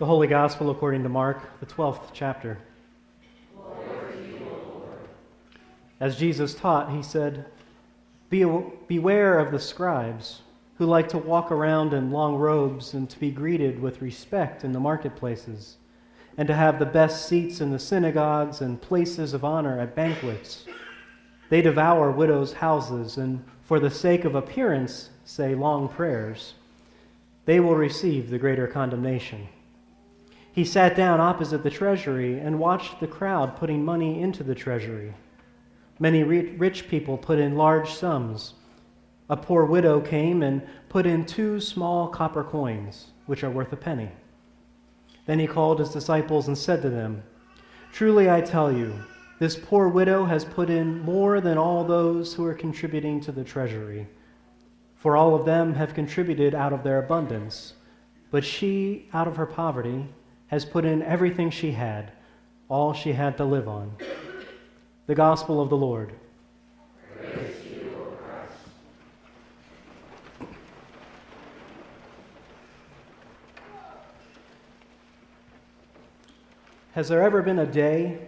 The Holy Gospel according to Mark, the 12th chapter. As Jesus taught, he said, "Beware of the scribes who like to walk around in long robes and to be greeted with respect in the marketplaces, and to have the best seats in the synagogues and places of honor at banquets. They devour widows' houses and, for the sake of appearance, say long prayers. They will receive the greater condemnation." He sat down opposite the treasury and watched the crowd putting money into the treasury. Many rich people put in large sums. A poor widow came and put in 2 small copper coins, which are worth a penny. Then he called his disciples and said to them, "Truly I tell you, this poor widow has put in more than all those who are contributing to the treasury. For all of them have contributed out of their abundance, but she, out of her poverty, has put in everything she had, all she had to live on." The Gospel of the Lord. Praise to you, O Christ. Has there ever been a day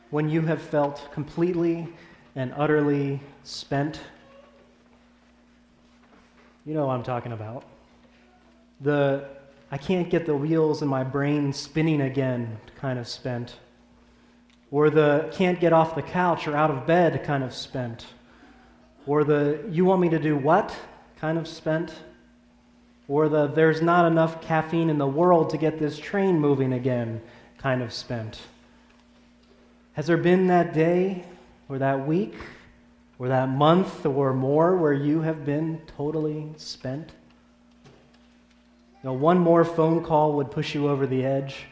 when you have felt completely and utterly spent? You know what I'm talking about. I can't get the wheels in my brain spinning again kind of spent. Or the can't get off the couch or out of bed kind of spent. Or the you want me to do what kind of spent. Or the there's not enough caffeine in the world to get this train moving again kind of spent. Has there been that day or that week or that month or more where you have been totally spent? One more phone call would push you over the edge.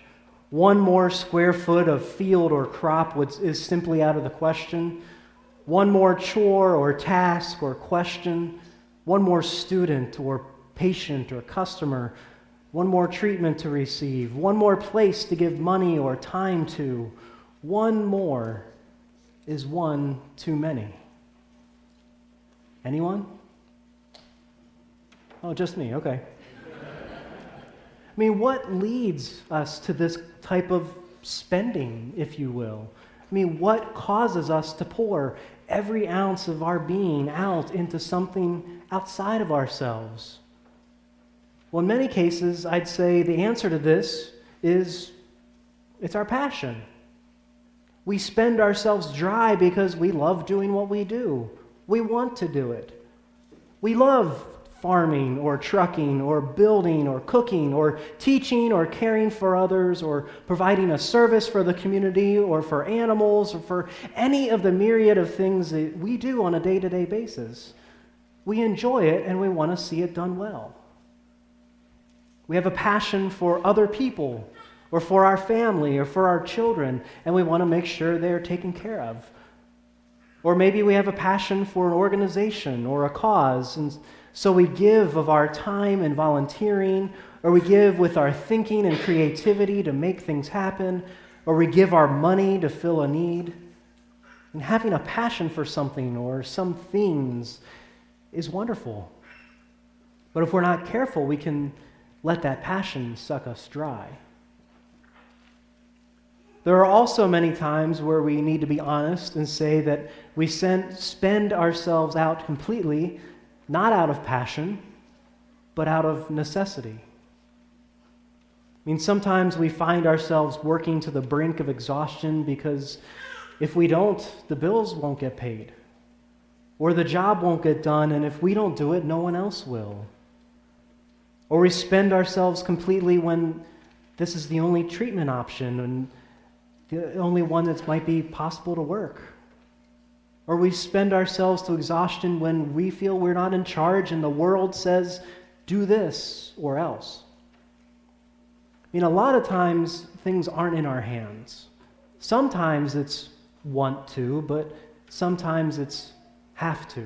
One more square foot of field or crop is simply out of the question. One more chore or task or question. One more student or patient or customer. One more treatment to receive. One more place to give money or time to. One more is one too many. Anyone? Oh, just me, okay. What leads us to this type of spending, if you will? What causes us to pour every ounce of our being out into something outside of ourselves? Well, in many cases, I'd say the answer to this is it's our passion. We spend ourselves dry because we love doing what we do. We want to do it. We love farming or trucking or building or cooking or teaching or caring for others or providing a service for the community or for animals or for any of the myriad of things that we do on a day-to-day basis. We enjoy it and we want to see it done well. We have a passion for other people or for our family or for our children, and we want to make sure they're taken care of. Or maybe we have a passion for an organization or a cause, and so we give of our time and volunteering, or we give with our thinking and creativity to make things happen, or we give our money to fill a need. And having a passion for something or some things is wonderful. But if we're not careful, we can let that passion suck us dry. There are also many times where we need to be honest and say that we spend ourselves out completely, not out of passion, but out of necessity. Sometimes we find ourselves working to the brink of exhaustion because if we don't, the bills won't get paid, or the job won't get done, and if we don't do it, no one else will. Or we spend ourselves completely when this is the only treatment option and the only one that might be possible to work. Or we spend ourselves to exhaustion when we feel we're not in charge and the world says, do this or else. A lot of times things aren't in our hands. Sometimes it's want to, but sometimes it's have to.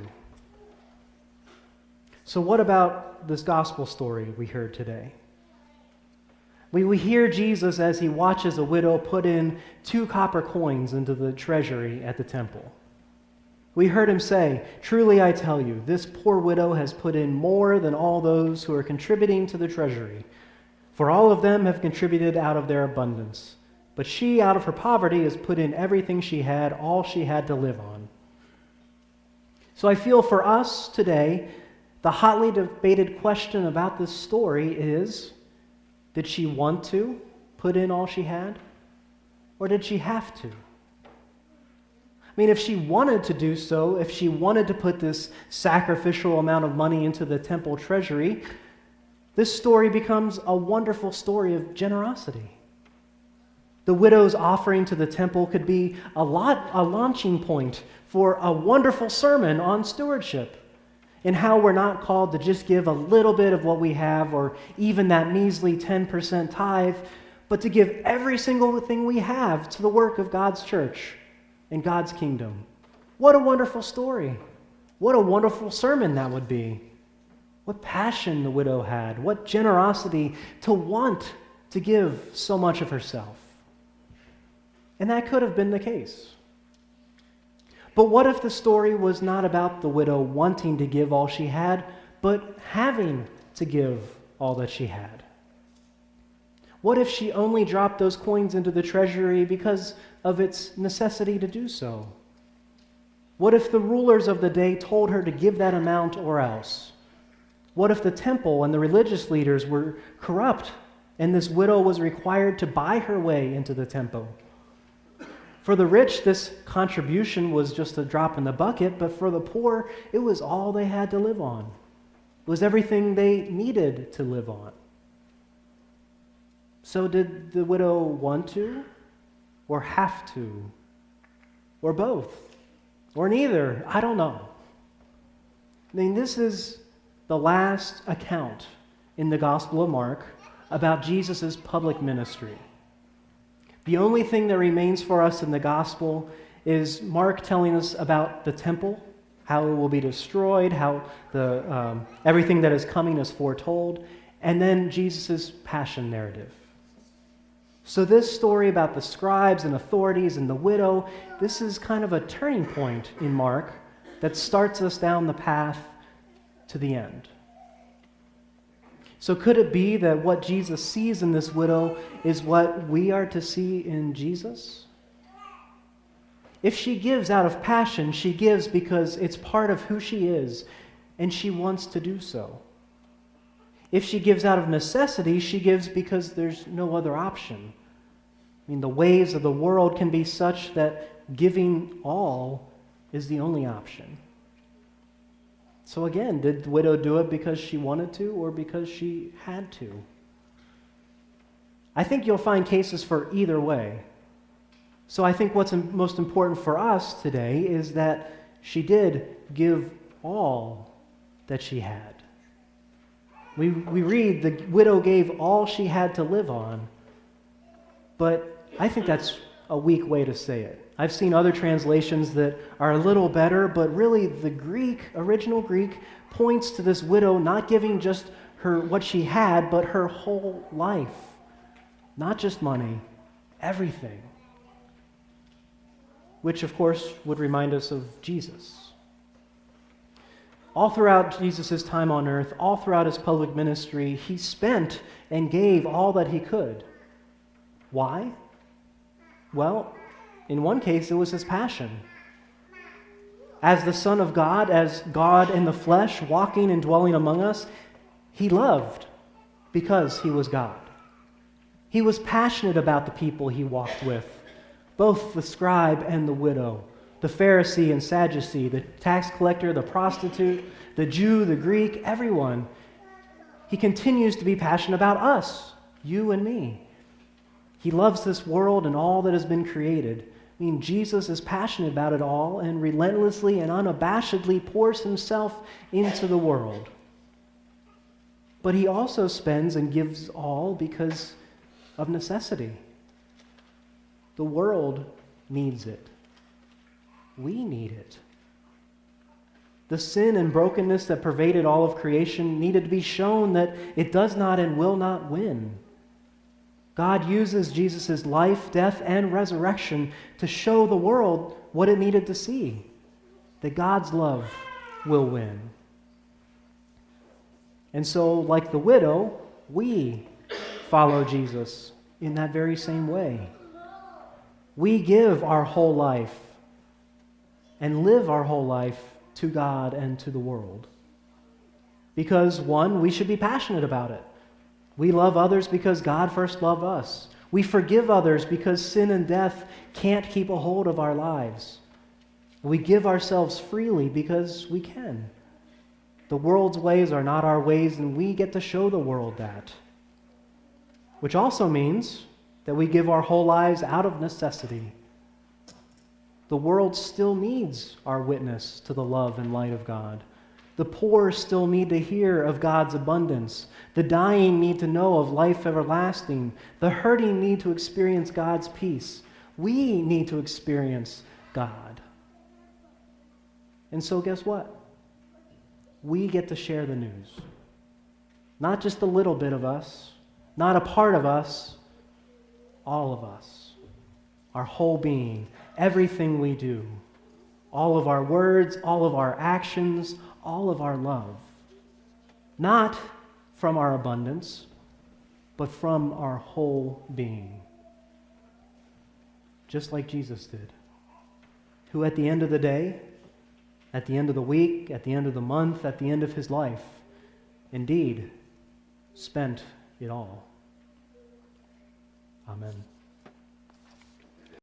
So what about this gospel story we heard today? We hear Jesus as he watches a widow put in 2 copper coins into the treasury at the temple. We heard him say, "Truly I tell you, this poor widow has put in more than all those who are contributing to the treasury. For all of them have contributed out of their abundance, but she, out of her poverty, has put in everything she had, all she had to live on. So I feel for us today, the hotly debated question about this story is, did she want to put in all she had, or did she have to? I mean, if she wanted to do so, if she wanted to put this sacrificial amount of money into the temple treasury, this story becomes a wonderful story of generosity. The widow's offering to the temple could be a launching point for a wonderful sermon on stewardship and how we're not called to just give a little bit of what we have or even that measly 10% tithe, but to give every single thing we have to the work of God's church and God's kingdom. What a wonderful story. What a wonderful sermon that would be. What passion the widow had. What generosity to want to give so much of herself. And that could have been the case. But what if the story was not about the widow wanting to give all she had, but having to give all that she had? What if she only dropped those coins into the treasury because of its necessity to do so? What if the rulers of the day told her to give that amount or else? What if the temple and the religious leaders were corrupt and this widow was required to buy her way into the temple? For the rich, this contribution was just a drop in the bucket, but for the poor, it was all they had to live on. It was everything they needed to live on. So did the widow want to, or have to, or both, or neither? I don't know. I mean, this is the last account in the Gospel of Mark about Jesus' public ministry. The only thing that remains for us in the gospel is Mark telling us about the temple, how it will be destroyed, how everything that is coming is foretold, and then Jesus' passion narrative. So this story about the scribes and authorities and the widow, this is kind of a turning point in Mark that starts us down the path to the end. So could it be that what Jesus sees in this widow is what we are to see in Jesus? If she gives out of passion, she gives because it's part of who she is, and she wants to do so. If she gives out of necessity, she gives because there's no other option. I mean, the ways of the world can be such that giving all is the only option. So again, did the widow do it because she wanted to or because she had to? I think you'll find cases for either way. So I think what's most important for us today is that she did give all that she had. We read the widow gave all she had to live on, but I think that's a weak way to say it. I've seen other translations that are a little better, but really the original Greek, points to this widow not giving just her what she had, but her whole life. Not just money, everything. Which, of course, would remind us of Jesus. All throughout Jesus' time on earth, all throughout his public ministry, he spent and gave all that he could. Why? Well, in one case, it was his passion. As the Son of God, as God in the flesh, walking and dwelling among us, he loved because he was God. He was passionate about the people he walked with, both the scribe and the widow, the Pharisee and Sadducee, the tax collector, the prostitute, the Jew, the Greek, everyone. He continues to be passionate about us, you and me. He loves this world and all that has been created. I mean, Jesus is passionate about it all and relentlessly and unabashedly pours himself into the world. But he also spends and gives all because of necessity. The world needs it. We need it. The sin and brokenness that pervaded all of creation needed to be shown that it does not and will not win. God uses Jesus' life, death, and resurrection to show the world what it needed to see, that God's love will win. And so, like the widow, we follow Jesus in that very same way. We give our whole life and live our whole life to God and to the world. Because, one, we should be passionate about it. We love others because God first loved us. We forgive others because sin and death can't keep a hold of our lives. We give ourselves freely because we can. The world's ways are not our ways, and we get to show the world that. Which also means that we give our whole lives out of necessity. The world still needs our witness to the love and light of God. The poor still need to hear of God's abundance. The dying need to know of life everlasting. The hurting need to experience God's peace. We need to experience God. And so guess what? We get to share the news. Not just a little bit of us, not a part of us, all of us. Our whole being, everything we do, all of our words, all of our actions, all of our love. Not from our abundance, but from our whole being. Just like Jesus did, who at the end of the day, at the end of the week, at the end of the month, at the end of his life, indeed, spent it all. Amen.